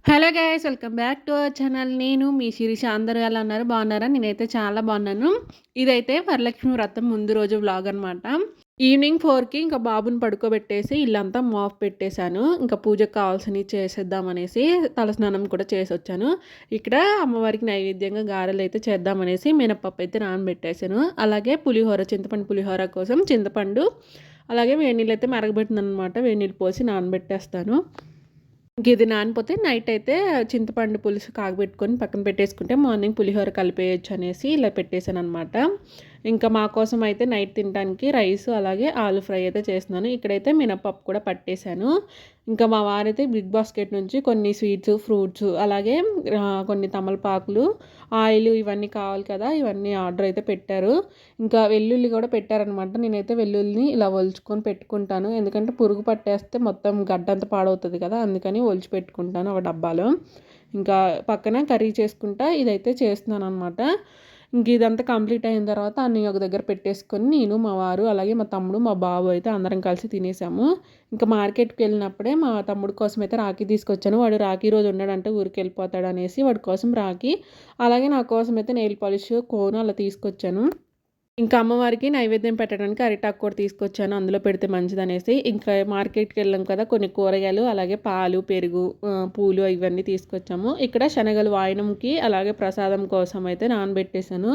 Hello guys, welcome back to our channel. నేను మీ శిరీష. అందరూ ఎలా ఉన్నారు? బాగున్నారా? నేనైతే చాలా బాగున్నాను. ఇదైతే వరలక్ష్మి వ్రతం ముందు రోజు వ్లాగ్ అనమాట. ఈవినింగ్ 4కి ఇంకా బాబుని పడుకోబెట్టేసి ఇల్లంతా మాఫ్ పెట్టేశాను. ఇంకా పూజకు కావాల్సినవి చేసేద్దామనేసి తలస్నానం కూడా చేసి వచ్చాను. ఇక్కడ అమ్మవారికి నైవేద్యంగా గారెలు అయితే చేద్దామనేసి మినపప్పు అయితే నానబెట్టేశాను. అలాగే పులిహోర, చింతపండు పులిహోర కోసం చింతపండు అలాగే వేడి నీళ్ళు అయితే మరగబెట్టింది అనమాట. వేడి నీళ్ళు పోసి నానబెట్టేస్తాను. ఇంక ఇది నానిపోతే నైట్ అయితే చింతపండు పులుసు కాగబెట్టుకొని పక్కన పెట్టేసుకుంటే మార్నింగ్ పులిహోర కలిపేయచ్చు అనేసి ఇలా పెట్టేశాను అనమాట. ఇంకా మా కోసం అయితే నైట్ తినడానికి రైస్ అలాగే ఆలు ఫ్రై అయితే చేస్తున్నాను. ఇక్కడైతే మినపప్పు కూడా పట్టేశాను. ఇంకా మా వారైతే బిగ్ బాస్కెట్ నుంచి కొన్ని స్వీట్స్, ఫ్రూట్స్ అలాగే కొన్ని తమలపాకులు, ఆయిల్ ఇవన్నీ కావాలి కదా, ఇవన్నీ ఆర్డర్ అయితే పెట్టారు. ఇంకా వెల్లుల్లి కూడా పెట్టారనమాట. నేనైతే వెల్లుల్లిని ఇలా ఒలుచుకొని పెట్టుకుంటాను. ఎందుకంటే పురుగు పట్టేస్తే మొత్తం గడ్డంతా పాడవుతుంది కదా, అందుకని ఒలిచి పెట్టుకుంటాను ఒక డబ్బాలో. ఇంకా పక్కన కర్రీ చేసుకుంటా ఇదైతే చేస్తున్నాను అనమాట. ఇంక ఇదంతా కంప్లీట్ అయిన తర్వాత అన్నీ ఒక దగ్గర పెట్టేసుకొని నేను, మా వారు అలాగే మా తమ్ముడు, మా బాబు అయితే అందరం కలిసి తినేసాము. ఇంకా మార్కెట్కి వెళ్ళినప్పుడే మా తమ్ముడు కోసం అయితే రాఖీ తీసుకొచ్చాను. వాడు రాఖీ రోజు ఉన్నాడంటే ఊరికి వెళ్ళిపోతాడు అనేసి వాడి కోసం రాఖీ, అలాగే నా కోసం అయితే నెయిల్ పాలిష్, కోన్ అలా తీసుకొచ్చాను. ఇంకా అమ్మవారికి నైవేద్యం పెట్టడానికి అరిటాకు కూడా తీసుకొచ్చాను. అందులో పెడితే మంచిదనేసి. ఇంకా మార్కెట్కి వెళ్ళాం కదా, కొన్ని కూరగాయలు అలాగే పాలు, పెరుగు, పూలు ఇవన్నీ తీసుకొచ్చాము. ఇక్కడ శనగలు వాయనంకి అలాగే ప్రసాదం కోసం అయితే నానబెట్టేశాను.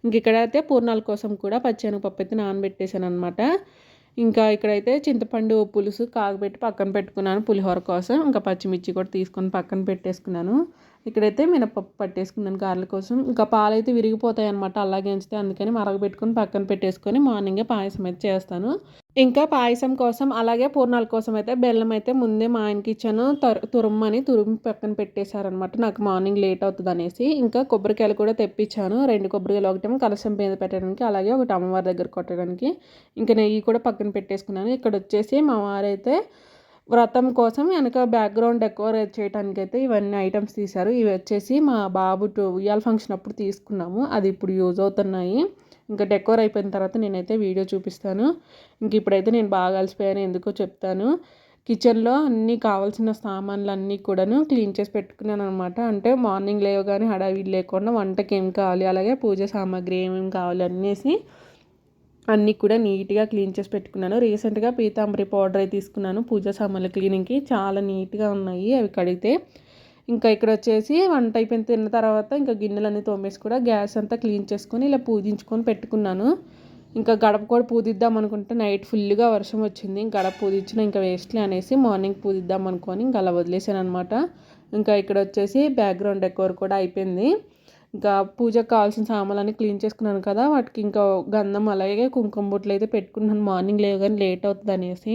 ఇంక ఇక్కడైతే పూర్ణాల కోసం కూడా పచ్చెనగపప్పు అయితే నానబెట్టేశాను అనమాట. ఇంకా ఇక్కడైతే చింతపండు పులుసు కాగబెట్టి పక్కన పెట్టుకున్నాను పులిహోర కోసం. ఇంకా పచ్చిమిర్చి కూడా తీసుకొని పక్కన పెట్టేసుకున్నాను. ఇక్కడైతే మినపప్పు పట్టేసుకున్నాను గారెల కోసం. ఇంకా పాలైతే విరిగిపోతాయి అనమాట అలాగే ఉంచితే, అందుకని మరగబెట్టుకొని పక్కన పెట్టేసుకొని మార్నింగే పాయసం అయితే చేస్తాను. ఇంకా పాయసం కోసం అలాగే పూర్ణాల కోసం అయితే బెల్లం అయితే ముందే మా ఆయనకి ఇచ్చాను. తురుమ్మని తురుము పక్కన పెట్టేశారనమాట, నాకు మార్నింగ్ లేట్ అవుతుంది అనేసి. ఇంకా కొబ్బరికాయలు కూడా తెప్పించాను. 2 కొబ్బరికాయలు, ఒకటేమో కలశం మీద పెట్టడానికి అలాగే ఒకటి అమ్మవారి దగ్గర కొట్టడానికి. ఇంకా నెయ్యి కూడా పక్కన పెట్టేసుకున్నాను. ఇక్కడ వచ్చేసి మా వారైతే వ్రతం కోసం వెనక బ్యాక్గ్రౌండ్ డెకోరేట్ చేయడానికి అయితే ఇవన్నీ ఐటమ్స్ తీశారు. ఇవి వచ్చేసి మా బాబు ఉయ్యాల ఫంక్షన్ అప్పుడు తీసుకున్నాము, అది ఇప్పుడు యూజ్ అవుతున్నాయి. ఇంకా డెకోర్ అయిపోయిన తర్వాత నేనైతే వీడియో చూపిస్తాను. ఇంక ఇప్పుడైతే నేను బాగా అలసిపోయాను, ఎందుకో చెప్తాను. కిచెన్లో అన్నీ కావాల్సిన సామాన్లు అన్నీ కూడాను క్లీన్ చేసి పెట్టుకున్నాను అనమాట. అంటే మార్నింగ్ లేవగానే హడావిడి లేకుండా వంటకి ఏం కావాలి అలాగే పూజ సామాగ్రి ఏమేమి కావాలి అనేసి అన్నీ కూడా నీట్గా క్లీన్ చేసి పెట్టుకున్నాను. రీసెంట్గా పీతాంబరి పౌడర్ అయితే తీసుకున్నాను పూజా సామాన్ల క్లీనింగ్కి. చాలా నీట్గా ఉన్నాయి అవి కడిగితే. ఇంకా ఇక్కడ వచ్చేసి వంట అయిపోయిన తిన్న తర్వాత ఇంకా గిన్నెలన్నీ తోమేసి కూడా గ్యాస్ అంతా క్లీన్ చేసుకొని ఇలా పూజించుకొని పెట్టుకున్నాను. ఇంకా గడప కూడా పూజిద్దాం అనుకుంటే నైట్ ఫుల్గా వర్షం వచ్చింది. ఇంకా గడప పూజించిన ఇంకా వేస్ట్లే అనేసి మార్నింగ్ పూజిద్దాం అనుకొని ఇంకా అలా వదిలేసాను అనమాట. ఇంకా ఇక్కడ వచ్చేసి బ్యాక్గ్రౌండ్ డెకోర్ కూడా అయిపోయింది. ఇంకా పూజకు కావాల్సిన సామాన్లన్నీ క్లీన్ చేసుకున్నాను కదా, వాటికి ఇంకా గంధం అలాగే కుంకుమ బొట్లు అయితే పెట్టుకున్నాను. మార్నింగ్ లేవగానే లేట్ అవుతుంది అనేసి.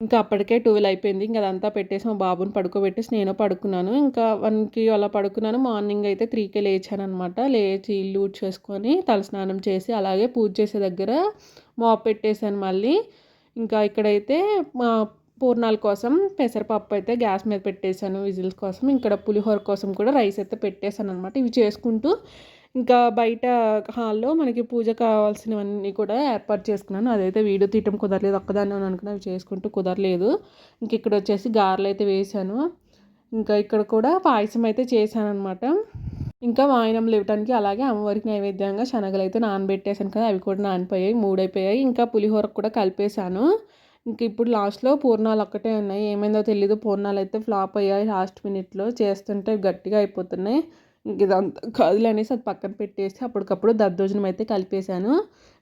ఇంకా అప్పటికే 12 అయిపోయింది. ఇంకా అదంతా పెట్టేసి మా బాబుని పడుకోబెట్టేసి నేను పడుకున్నాను. ఇంకా 1కి అలా పడుకున్నాను. మార్నింగ్ అయితే 3కే లేచాను అనమాట. లేచి ఇల్లు ఊడ్చేసుకొని తలస్నానం చేసి అలాగే పూజ చేసే దగ్గర మాప్ పెట్టేశాను మళ్ళీ. ఇంకా ఇక్కడైతే మా పూర్ణాల కోసం పెసరపప్పు అయితే గ్యాస్ మీద పెట్టేశాను విజిల్స్ కోసం. ఇక్కడ పులిహోర కోసం కూడా రైస్ అయితే పెట్టేశాను అనమాట. ఇవి చేసుకుంటూ ఇంకా బయట హాల్లో మనకి పూజ కావాల్సినవన్నీ కూడా ఏర్పాటు చేసుకున్నాను. అదైతే వీడియో తీయటం కుదరలేదు, ఒక్కదాన్ని అనుకున్నా అవి చేసుకుంటూ కుదరలేదు. ఇంక ఇక్కడ వచ్చేసి గారెలు అయితే వేసాను. ఇంకా ఇక్కడ కూడా పాయసం అయితే చేశాను అనమాట. ఇంకా వాయనంలు ఇవ్వడానికి అలాగే అమ్మవారికి నైవేద్యంగా శనగలు అయితే నానబెట్టేశాను కదా, అవి కూడా నానిపోయాయి, 3 అయిపోయాయి. ఇంకా పులిహోర కూడా కలిపేశాను. ఇంక ఇప్పుడు లాస్ట్లో పూర్ణాలు ఒక్కటే ఉన్నాయి. ఏమైందో తెలీదు, పూర్ణాలు అయితే ఫ్లాప్ అయ్యాయి లాస్ట్ మినిట్లో. చేస్తుంటే గట్టిగా అయిపోతున్నాయి. ఇంక ఇదంతా కాదులే అనేసి అది పక్కన పెట్టేసి అప్పటికప్పుడు దద్దోజనం అయితే కలిపేశాను.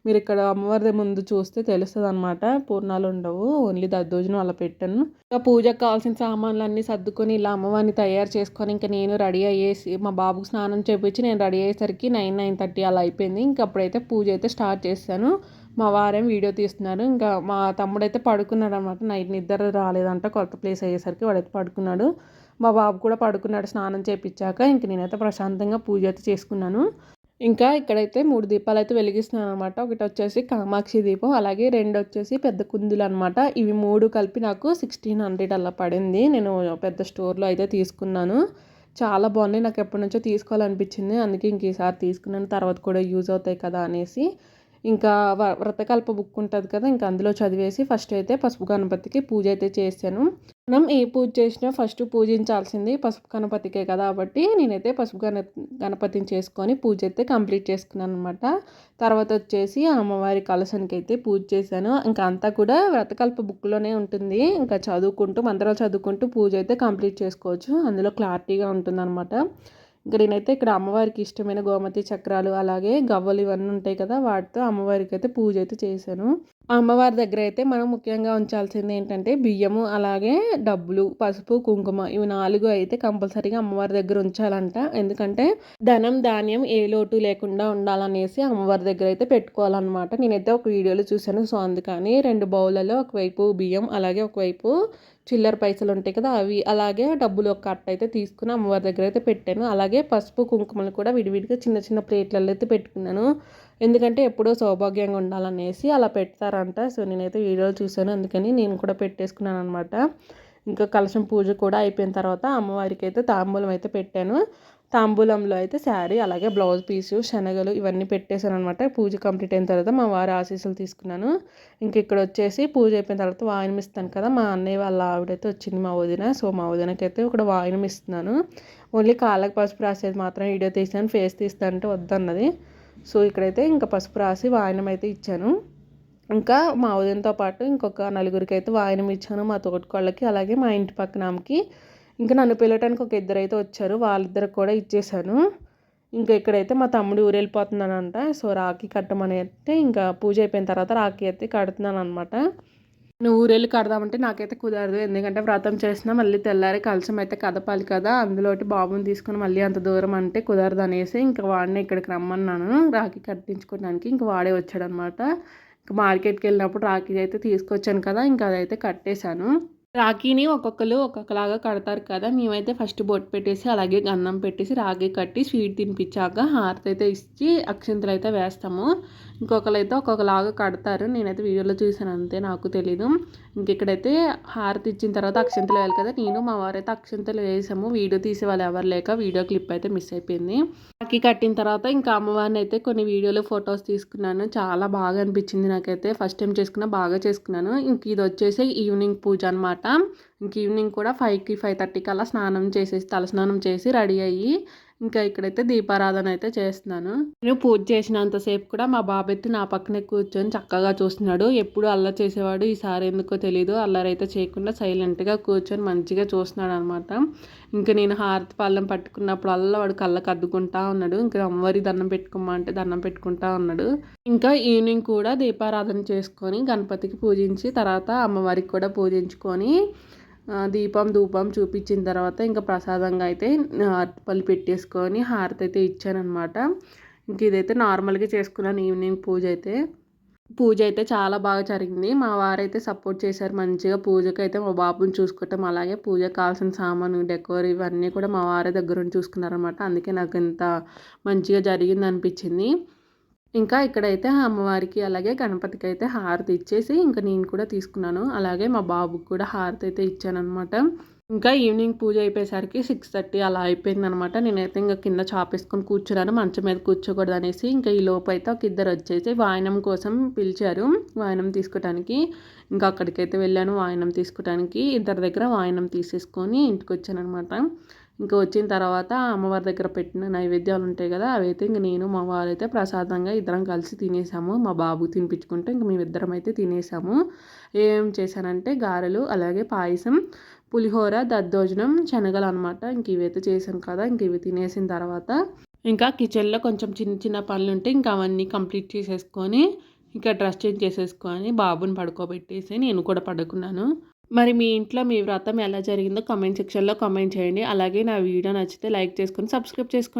మీరు ఇక్కడ అమ్మవారి ముందు చూస్తే తెలుస్తుంది అనమాట, పూర్ణాలు ఉండవు, ఓన్లీ దద్దోజనం అలా పెట్టాను. ఇంకా పూజకు కావాల్సిన సామాన్లు అన్నీ సర్దుకొని ఇలా అమ్మవారిని తయారు చేసుకొని ఇంకా నేను రెడీ అయ్యేసి మా బాబుకు స్నానం చేపించి నేను రెడీ అయ్యేసరికి 9-9:30 అలా అయిపోయింది. ఇంక అప్పుడైతే పూజ అయితే స్టార్ట్ చేశాను. మా వారేం వీడియో తీస్తున్నారు. ఇంకా మా తమ్ముడైతే పడుకున్నాడు అనమాట. నైట్ నిద్ర రాలేదంట, కొత్త ప్లేస్ అయ్యేసరికి వాడైతే పడుకున్నాడు. మా బాబు కూడా పడుకున్నాడు స్నానం చేయించాక. ఇంక నేనైతే ప్రశాంతంగా పూజ అయితే చేసుకున్నాను. ఇంకా ఇక్కడైతే 3 దీపాలు అయితే వెలిగిస్తున్నాను అనమాట. ఒకటి వచ్చేసి కామాక్షి దీపం, అలాగే 2 వచ్చేసి పెద్ద కుందులు అనమాట. ఇవి 3 కలిపి నాకు 1600 అలా పడింది. నేను పెద్ద స్టోర్లో అయితే తీసుకున్నాను. చాలా బాగున్నాయి, నాకు ఎప్పటి నుంచో తీసుకోవాలనిపించింది, అందుకే ఇంక ఈసారి తీసుకున్నాను. తర్వాత కూడా యూజ్ అవుతాయి కదా అనేసి. ఇంకా వ్రతకల్ప బుక్ ఉంటుంది కదా, ఇంకా అందులో చదివేసి ఫస్ట్ అయితే పసుపు గణపతికి పూజ అయితే చేశాను. మనం ఏ పూజ చేసినా ఫస్ట్ పూజించాల్సింది పసుపు గణపతికే కదా, కాబట్టి నేనైతే పసుపు గణపతిని చేసుకొని పూజ అయితే కంప్లీట్ చేసుకున్నాను అనమాట. తర్వాత వచ్చేసి అమ్మవారి కలశానికి అయితే పూజ చేశాను. ఇంకా అంతా కూడా వ్రతకల్ప బుక్లోనే ఉంటుంది. ఇంకా చదువుకుంటూ మంత్రాలు చదువుకుంటూ పూజ అయితే కంప్లీట్ చేసుకోవచ్చు, అందులో క్లారిటీగా ఉంటుందన్నమాట. ఇంకా నేనైతే ఇక్కడ అమ్మవారికి ఇష్టమైన గోమతి చక్రాలు అలాగే గవ్వలు ఇవన్నీ ఉంటాయి కదా, వాటితో అమ్మవారికి అయితే పూజ అయితే చేశాను. అమ్మవారి దగ్గర అయితే మనం ముఖ్యంగా ఉంచాల్సింది ఏంటంటే బియ్యము అలాగే డబ్బులు, పసుపు, కుంకుమ ఇవి 4 అయితే కంపల్సరీగా అమ్మవారి దగ్గర ఉంచాలంట. ఎందుకంటే ధనం ధాన్యం ఏ లోటు లేకుండా ఉండాలనేసి అమ్మవారి దగ్గర అయితే పెట్టుకోవాలన్నమాట. నేనైతే ఒక వీడియోలో చూశాను. సో అందుకని 2 బౌళ్ళలో ఒకవైపు బియ్యం అలాగే ఒకవైపు చిల్లర పైసలు ఉంటాయి కదా అవి, అలాగే డబ్బులు ఒక కట్ట అయితే తీసుకుని అమ్మవారి దగ్గర అయితే పెట్టాను. అలాగే పసుపు కుంకుమలు కూడా విడివిడిగా చిన్న చిన్న ప్లేట్లలో అయితే పెట్టుకున్నాను. ఎందుకంటే ఎప్పుడూ సౌభాగ్యంగా ఉండాలనేసి అలా పెడతారంట. సో నేనైతే వీడియోలు చూశాను, అందుకని నేను కూడా పెట్టేసుకున్నాను అనమాట. ఇంకా కలశం పూజ కూడా అయిపోయిన తర్వాత అమ్మవారికి అయితే తాంబూలం అయితే పెట్టాను. తాంబూలంలో అయితే శారీ అలాగే బ్లౌజ్ పీసు శనగలు ఇవన్నీ పెట్టేశాను అనమాట. పూజ కంప్లీట్ అయిన తర్వాత మా వారి ఆశీస్సులు తీసుకున్నాను. ఇంక ఇక్కడ వచ్చేసి పూజ అయిపోయిన తర్వాత వాయినం ఇస్తాను కదా, మా అన్నయ్య వాళ్ళ ఆవిడైతే వచ్చింది మా వదిన. సో మా వదినకి అయితే ఇక్కడ వాయినం ఇస్తున్నాను. ఓన్లీ కాళ్ళకి పసుపు రాసేది మాత్రం వీడియో తీసాను, ఫేస్ తీస్తానంటే వద్దన్నది. సో ఇక్కడైతే ఇంకా పసుపు రాసి వాయినం అయితే ఇచ్చాను. ఇంకా మా వదినతో పాటు ఇంకొక నలుగురికి అయితే వాయినం ఇచ్చాను, మా తోటికోళ్ళకి అలాగే మా ఇంటి పక్కన ఆమెకి. ఇంకా నన్ను పిలవటానికి ఒక ఇద్దరైతే వచ్చారు, వాళ్ళిద్దరికి కూడా ఇచ్చేసాను. ఇంకా ఇక్కడైతే మా తమ్ముడు ఊరు వెళ్ళిపోతున్నానంట. సో రాఖీ కట్టమని అయితే ఇంకా పూజ అయిపోయిన తర్వాత రాఖీ అయితే కడుతున్నాను అనమాట. నువ్వు ఊరెళ్ళి కడదామంటే నాకైతే కుదరదు, ఎందుకంటే వ్రతం చేసినా మళ్ళీ తెల్లారి కలశం అయితే కదపాలి కదా, అందులోటి బాబుని తీసుకొని మళ్ళీ అంత దూరం అంటే కుదరదు అనేసి ఇంకా వాడిని ఇక్కడికి రమ్మన్నాను రాఖీ కట్టించుకోవడానికి. ఇంకా వాడే వచ్చాడనమాట. ఇంకా మార్కెట్కి వెళ్ళినప్పుడు రాఖీ అయితే తీసుకొచ్చాను కదా, ఇంకా అదైతే కట్టేశాను. రాఖీని ఒక్కొక్కరు ఒక్కొక్కలాగా కడతారు కదా, మేమైతే ఫస్ట్ బొట్టు పెట్టేసి అలాగే గంధం పెట్టేసి రాఖీ కట్టి స్వీట్ తినిపించాక హారతి అయితే ఇచ్చి అక్షింతలు అయితే వేస్తాము. ఇంకొకరు అయితే ఒక్కొక్కలాగా కడతారు, నేనైతే వీడియోలో చూసాను అంతే, నాకు తెలీదు. ఇక్కడైతే హారతి ఇచ్చిన తర్వాత అక్షింతలు వేయాలి కదా, నేను మా వారైతే అక్షింతలు వేసాము. వీడియో తీసే వాళ్ళు ఎవరు లేక వీడియో క్లిప్ అయితే మిస్ అయిపోయింది. రాఖీ కట్టిన తర్వాత ఇంకా అమ్మవారిని అయితే కొన్ని వీడియోలు ఫొటోస్ తీసుకున్నాను, చాలా బాగా అనిపించింది నాకైతే. ఫస్ట్ టైం చేసుకున్నా, బాగా చేసుకున్నాను. ఇంక ఇది వచ్చేసి ఈవినింగ్ పూజ అనమాట. ఇంక ఈవినింగ్ కూడా 5కి 5:30 కల్లా స్నానం చేసేసి తలస్నానం చేసి రెడీ అయ్యి ఇంకా ఇక్కడైతే దీపారాధన అయితే చేస్తున్నాను. నేను పూజ చేసినంతసేపు కూడా మా బాబు అయితే నా పక్కనే కూర్చొని చక్కగా చూస్తున్నాడు. ఎప్పుడు అల్లరి చేసేవాడు, ఈసారి ఎందుకో తెలీదు అల్లరి అయితే చేయకుండా సైలెంట్గా కూర్చొని మంచిగా చూస్తున్నాడు అనమాట. ఇంకా నేను హారతి పళ్ళెం పట్టుకున్నప్పుడు వాడు కళ్ళకు అద్దుకుంటా ఉన్నాడు. ఇంకా అమ్మవారి దండం పెట్టుకోమా అంటే దండం పెట్టుకుంటా ఉన్నాడు. ఇంకా ఈవినింగ్ కూడా దీపారాధన చేసుకొని గణపతికి పూజించి తర్వాత అమ్మవారికి కూడా పూజించుకొని దీపం ధూపం చూపించిన తర్వాత ఇంకా ప్రసాదంగా అయితే అరటిపళ్ళు పెట్టేసుకొని హారతి అయితే ఇచ్చానమాట. ఇంక ఇదైతే నార్మల్గా చేసుకున్నాను ఈవినింగ్ పూజ అయితే చాలా బాగా జరిగింది. మా వారైతే సపోర్ట్ చేశారు మంచిగా పూజకైతే. మా బాబుని చూసుకోవటం అలాగే పూజకు కావాల్సిన సామాను డెకోర్ ఇవన్నీ కూడా మా వారే దగ్గరుండి చూసుకున్నారనమాట. అందుకే నాకు ఇంత మంచిగా జరిగింది అనిపించింది. ఇంకా ఇక్కడైతే అమ్మవారికి అలాగే గణపతికి అయితే హారతి ఇచ్చేసి ఇంకా నేను కూడా తీసుకున్నాను. అలాగే మా బాబుకి కూడా హారతి అయితే ఇచ్చానమాట. ఇంకా ఈవినింగ్ పూజ అయిపోయేసరికి 6:30 అలా అయిపోయిందనమాట. నేనైతే ఇంకా కింద చాపేసుకొని కూర్చున్నాను, మంచం మీద కూర్చోకూడదు అనేసి. ఇంకా ఈ లోపు అయితే ఒక ఇద్దరు వచ్చేసి వాయనం కోసం పిలిచారు, వాయనం తీసుకోవడానికి. ఇంకా అక్కడికైతే వెళ్ళాను వాయనం తీసుకోవడానికి. ఇద్దరి దగ్గర వాయనం తీసేసుకొని ఇంటికి వచ్చానమాట. ఇంకా వచ్చిన తర్వాత అమ్మవారి దగ్గర పెట్టిన నైవేద్యాలు ఉంటాయి కదా, అవైతే ఇంక నేను మా వారైతే ప్రసాదంగా ఇద్దరం కలిసి తినేసాము. మా బాబు తినిపించుకుంటే ఇంక మేమిద్దరం అయితే తినేసాము. ఏం చేశానంటే గారెలు అలాగే పాయసం, పులిహోర, దద్దోజనం, శనగలు అనమాట. ఇంక ఇవైతే చేశాను కదా, ఇంక ఇవి తినేసిన తర్వాత ఇంకా కిచెన్లో కొంచెం చిన్న చిన్న పనులు ఉంటే ఇంకా అవన్నీ కంప్లీట్ చేసేసుకొని ఇంకా డ్రెస్ చేంజ్ చేసేసుకొని బాబుని పడుకోబెట్టేసి నేను కూడా పడుకున్నాను. మరి మీ ఇంట్లో మీ వ్రతం ఎలా జరిగిందో కామెంట్ సెక్షన్లో కామెంట్ చేయండి. అలాగే నా వీడియో నచ్చితే లైక్ చేసుకొని సబ్స్క్రైబ్ చేసుకోండి.